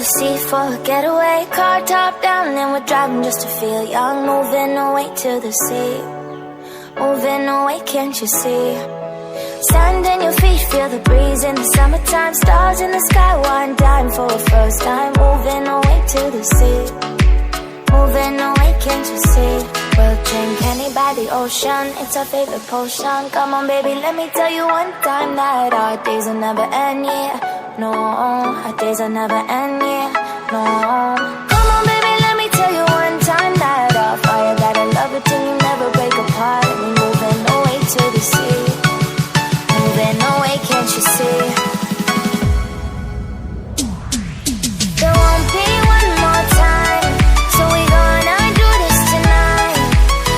the sea for a getaway. Car top down and we're driving just to feel young. Moving away to the sea, moving away, can't you see? Sand in your feet, feel the breeze in the summertime. Stars in the sky, one dime for a first time. Moving away to the sea, moving away, can't you see? We'll drink honey by the ocean, it's our favorite potion. Come on baby, let me tell you one time that our days will never end, yeah. No, our days will never end, yeah. No. Come on baby, let me tell you one time that our fire got a love it till you never break apart. And we're moving away to the sea, moving away, can't you see? There won't be one more time, so we gonna do this tonight.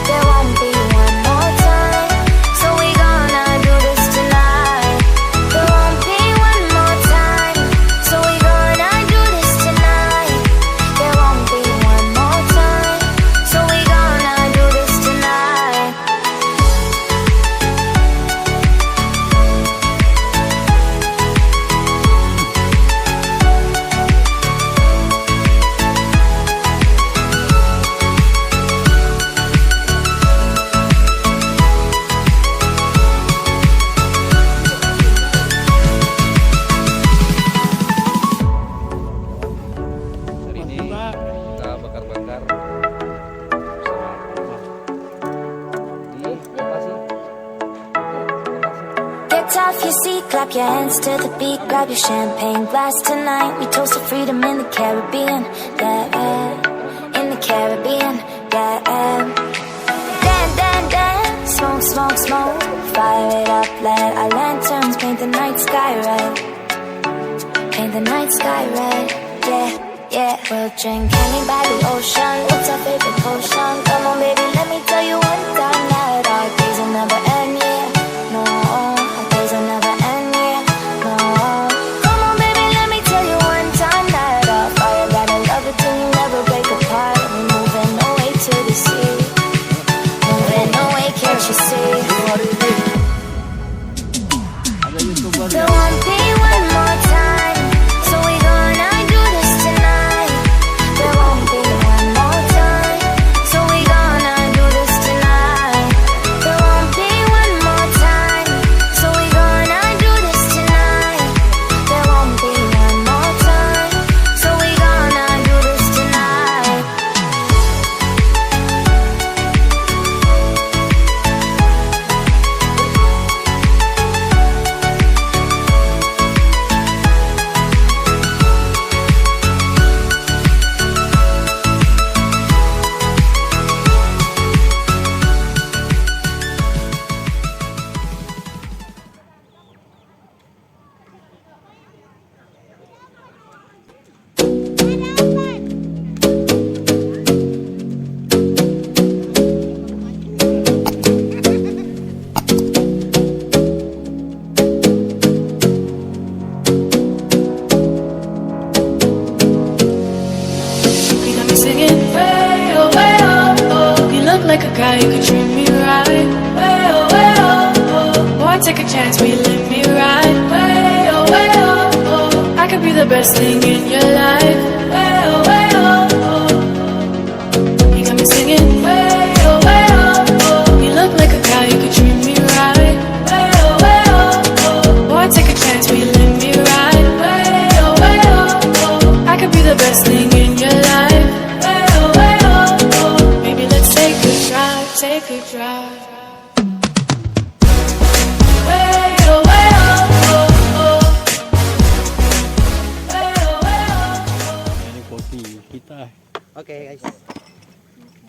There won't be one more time, so we gonna do this tonight. There won't be one more time, so we gonna do this tonight. There won't be one more time, so we gonna do this tonight. Hari ini kita bakar-bakar bersama di lokasi. Get off your seat, clap your hands to the beat. Grab your champagne glass tonight. We toast to freedom in the Caribbean, yeah, in the Caribbean, yeah. Dan, dan, dan, smoke, smoke, smoke. Fire it up, let our lanterns paint the night sky red. Paint the night sky red, yeah, yeah. We'll drink honey by the ocean, it's our favorite potion. Come on baby, let me tell you one time that our days will never end, yeah. No, our days will never end, yeah. No. Come on baby, let me tell you one time that our fire got a love it till you never break apart. And we're moving away to the sea, moving away, can't you see? There won't be one more time, so we gonna do this tonight. There won't be one more time, so we gonna do this tonight. There won't be one more time, so we gonna do this tonight. There won't be one more time, so we gonna do this tonight. You got me singing way oh, oh. You look like a guy who could treat me right. Way oh. Boy, take a chance, will you let me ride? Way oh, oh. I could be the best thing in your life. Way oh. You got me singing way oh. You look like a guy who could treat me right. Way oh. Boy, take a chance, will you let me ride? Way oh. I could be the best thing in your life. Way oh. Maybe let's take a drive, take a drive. Way oh. Ini kopi kita. Oke guys,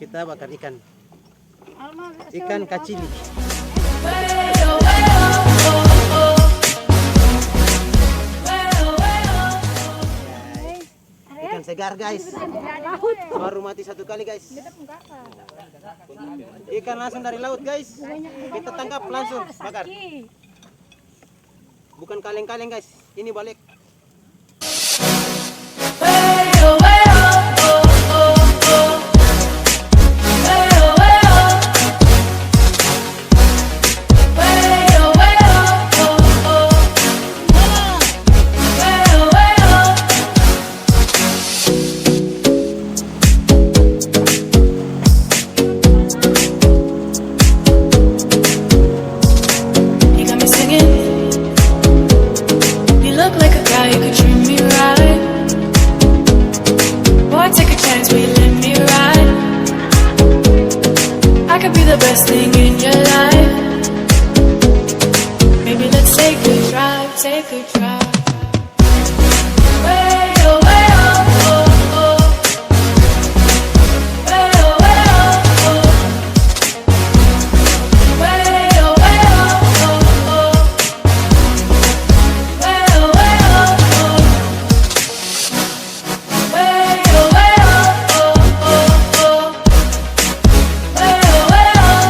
kita bakar ikan kacili. Ikan segar guys, baru mati satu kali guys. Ikan langsung dari laut guys, kita tangkap langsung bakar. Bukan kaleng-kaleng guys, ini balik. in your life. Maybe let's take a drive, take a drive. Way oh, way oh, oh, oh. Way oh, way oh, oh. Way oh, way oh, oh, oh. Way oh, way oh, oh. Way oh, way oh, oh, oh. Way oh, way oh.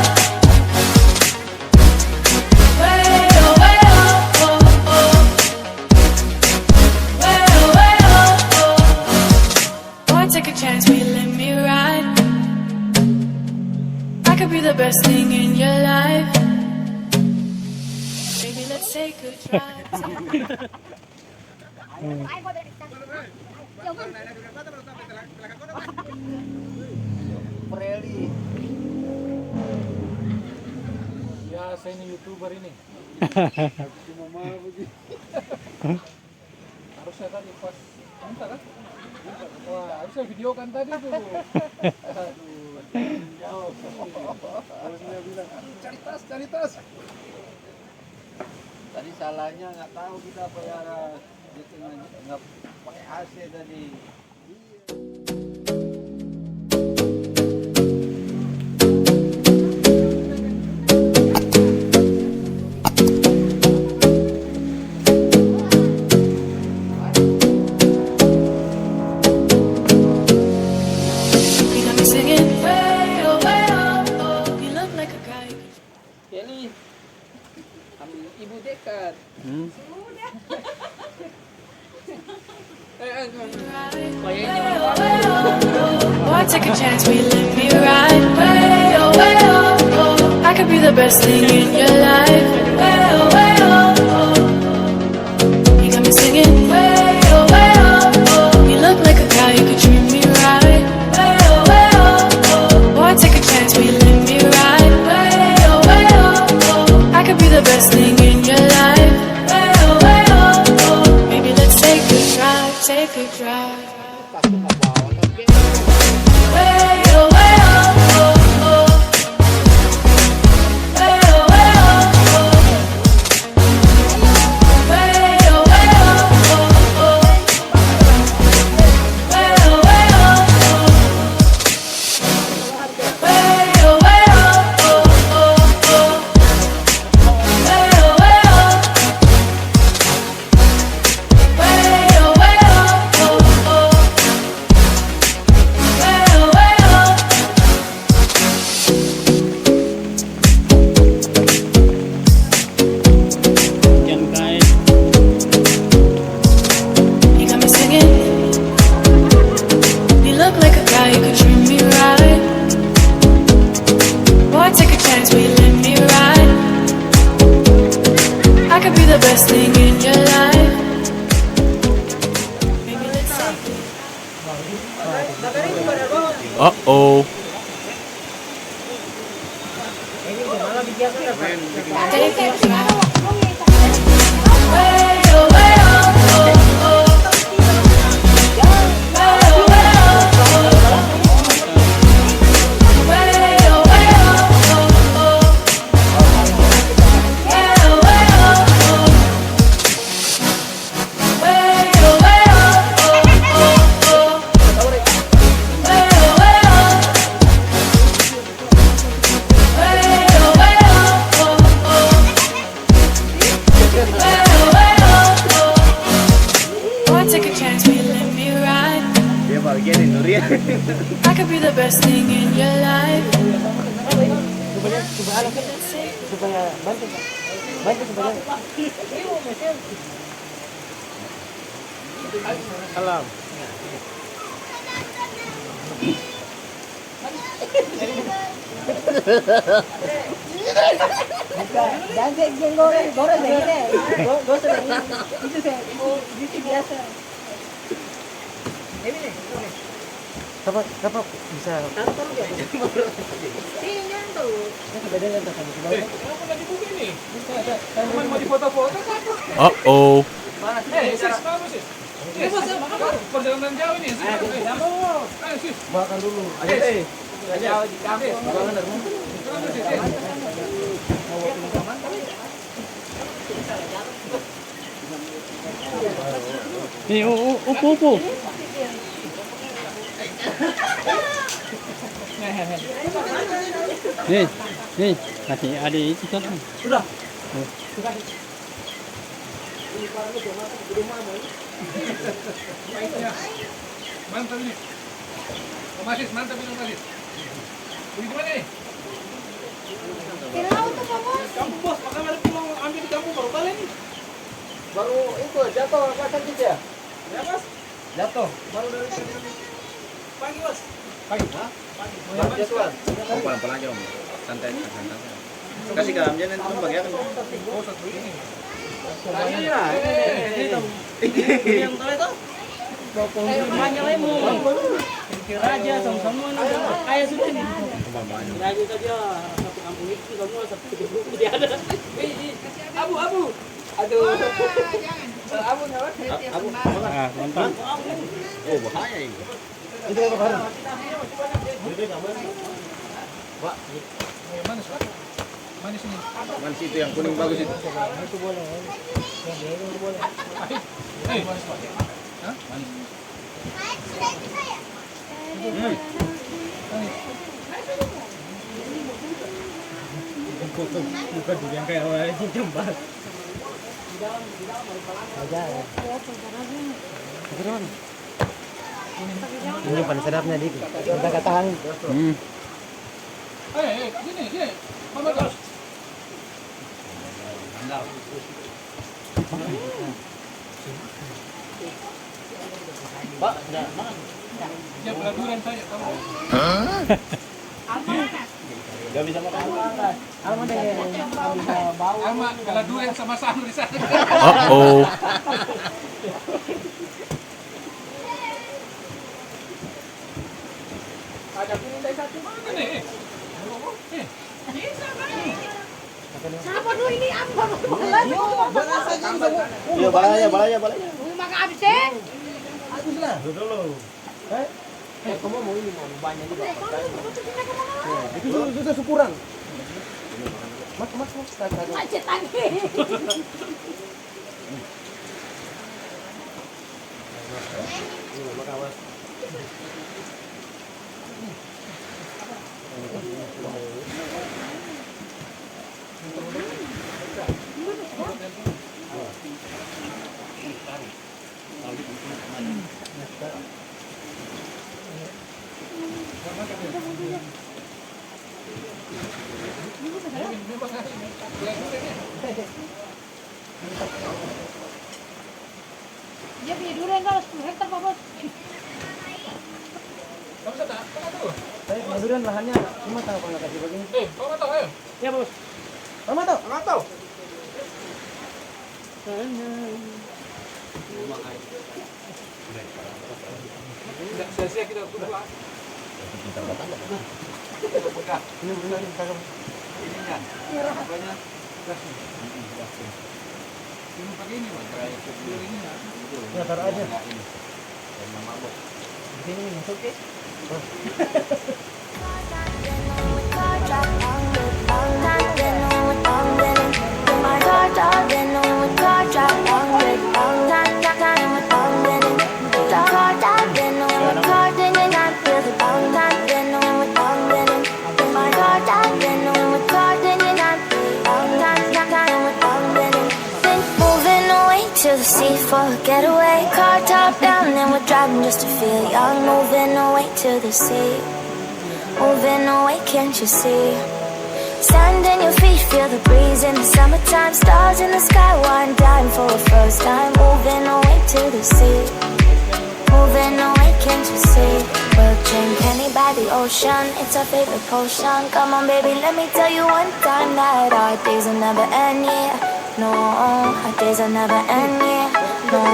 Way oh, way oh, oh, oh. Way oh, way oh, oh. Boy, take a chance, will you let me ride? I could be the best thing in your life. Baby, let's take a drive. Preli. Ya, saya ini YouTuber ini. Harusnya tadi pas minta kan? Wah, harusnya video kan tadi tuh. Aduh. Jauh. Harusnya bilang, cari tas. Tadi salahnya nggak tahu kita pelihara gitu nggak pakai AC tadi. You got me singing, way oh, oh. You look like a guy. Kelly, ibu dekat. Boy, take a chance, will you let me ride? Way oh, oh. I could be the best thing in your life. Way oh, oh. You got me singing, way oh, oh. You look like a guy who could treat me right. Way oh. Boy, take a chance, will you let me ride? Way oh. I could be the best thing in your life. Way oh. Maybe let's take a drive, take a drive. Way oh, oh, oh. Way oh, oh. Way oh, oh, oh. Way oh, oh. Way oh, oh, oh, oh. Way oh, oh. Way oh, oh, oh. Yan guys. You got me singing. You look like a guy who could treat me right. Boy, take a chance, will you let me ride? I could be the best thing in your life. Maybe let's take it. Uh-oh. Take it drive. Way oh, oh, oh. Way oh, oh. Way oh, oh, oh. Way oh, oh. Way oh, oh, oh. Way oh, oh. Take a chance, will you let me ride? Dia bagian Nuria. I could be the best thing in your life. Supaya bantu supaya. Salam. Dangke goreng begini. Gosok ini. Itu saya. Itu biasa. Ini nih. Dapat bisa. Kantor dia. Ini nyantu. Ini beda nyantu sama si Bang. Kenapa nggak dibuka ini? Teman mau difoto-foto apa? Uh-oh. Mana sih? Sis, bagus sis. Perjalanan jauh ini. Ayo sis. Makan dulu. Ayo. Aja di kampung. Sis. Nih, upu. Nih, kasih adik itu kan. Sudah. Mantap ini. Omasis, mantap ini omasis. Pergi kemana nih? Kamu bos, makan balik pulang ambil di kamu baru balik nih. Baru itu jatuh apa sakit ya? Ya mas. Jatuh. Baru dari pagi bos. Pagi. Pagi. Jatuh. Pelan-pelan aja om, santai. Kasih ke Amjan nanti om bagi akan. Oh, satu ini. Iya. Yang tahu itu? Banya lemon. Raja sama-sama kayak sudah nih. Raja saja satu kampung itu semua satu grup tidak ada. Abu. Aduh. Abu nyawa. Abu. Ah, mantap. Oh bahaya ini. Itu apa baru? Pak, manis Pak. Manis ini. Manis itu yang kuning bagus itu. Itu boleh. Yang itu boleh. Manis Pak. Hah? Manis. Bukan yang kayak orang itu jembat. Aja. Ini paling sedapnya dikit. Kita katakan. Gini. Mama terus. Pak, enggak. Dia beladuran saya kamu. Enggak bisa makan. Alma deh. Bau. Sama beladuran sama-sama di sana. Oh. Ada kuning dari satu mana nih? Siapa dulu ini apa? Iya balanya. Makan habis deh. Habislah. Dulu. Kamu mau ini mau banyak juga. Itu sudah syukuran. Mas. Macet lagi. Dia punya durian kalau 10 hektar Pak Bos. Kamu sudah? Kamu tahu? Saya durian lahannya cuma tahu kalau kasih begini. Kamu tahu ayo. Ya bos. Mama tahu. Tidak sia-sia kita berdoa. Ini benar kakak. Ininya. Apanya? Ini pakai ini, Mas. Ini ya. Ya taruh aja. Ini masuk ke. To the sea for a getaway, car top down and we're driving just to feel young. Moving away to the sea, moving away, can't you see? Sand in your feet, feel the breeze in the summertime. Stars in the sky, one dying for a first time. Moving away to the sea, moving away, can't you see? We'll drink honey by the ocean, it's our favorite potion. Come on baby, let me tell you one time that our days will never end, yeah. No, our days will never end, yeah. No.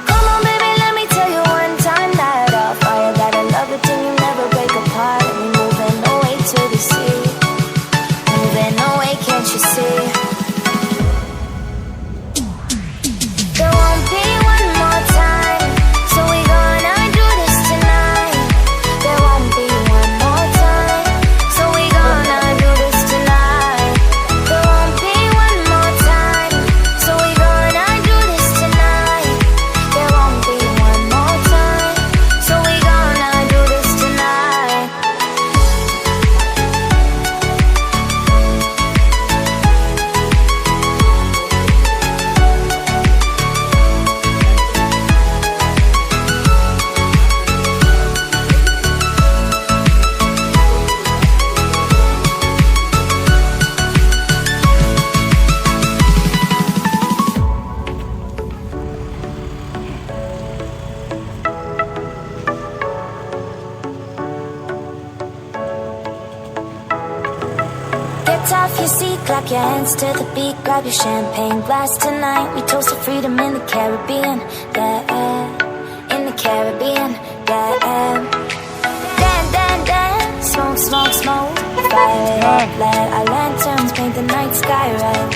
Come on, baby, let me tell you one time that I'll fire that I love it till you never break apart. And we moving away to the sea, moving away, can't you see? There won't be one more time, so we gonna do this tonight. There won't be one more time, so we gonna do this tonight. There won't be one more time, so we gonna do this tonight. off your seat, clap your hands to the beat, grab your champagne glass tonight. We toast to freedom in the Caribbean, yeah, in the Caribbean, yeah. Dan, dan, dan, smoke, smoke, smoke, fire it up, let our lanterns paint the night sky red.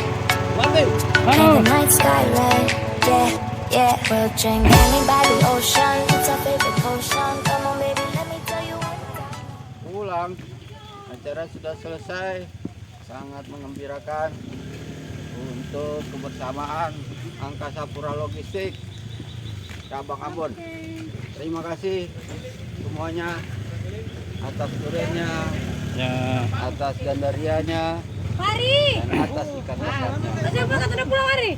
Paint the night sky red, yeah, yeah. We'll drink honey by the ocean, it's our favorite potion. Come on baby, let me tell you one time. Pulang, acara sudah selesai, sangat mengembirakan untuk kebersamaan Angkasa Pura Logistik cabang Ambon. Terima kasih semuanya atas duriannya, Ya. atas gandarianya, Mari. dan atas ikan asamnya. Siapa kata udah pulang hari?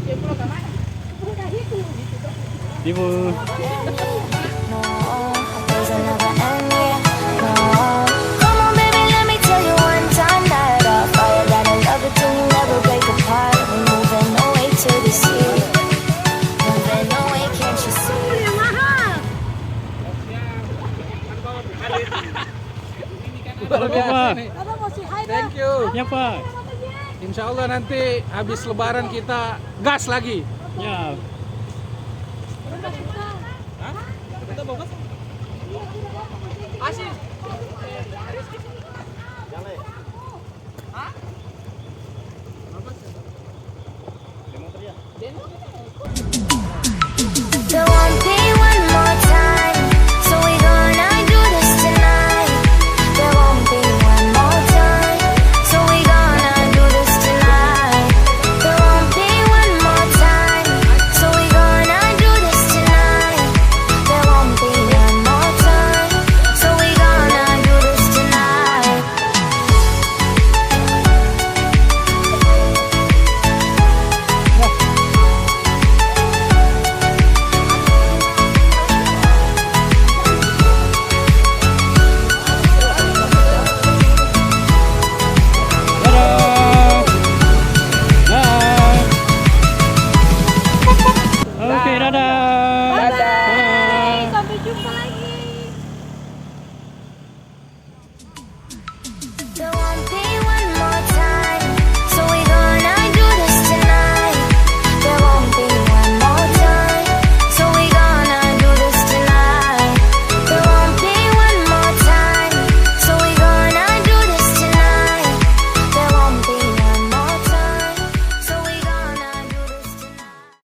Dia pulang ke mana? Pulang ke hitu. Ibu. No, there's another end, yeah, no. Come on baby, let me tell you one time that our fire that I love it till we never break apart. We're moving away to the sea, moving away, can't you see? Halo Pak. Apa mau si hai Thank you. Ya Pak. Insya Allah nanti habis lebaran kita gas lagi. Ya. Hah?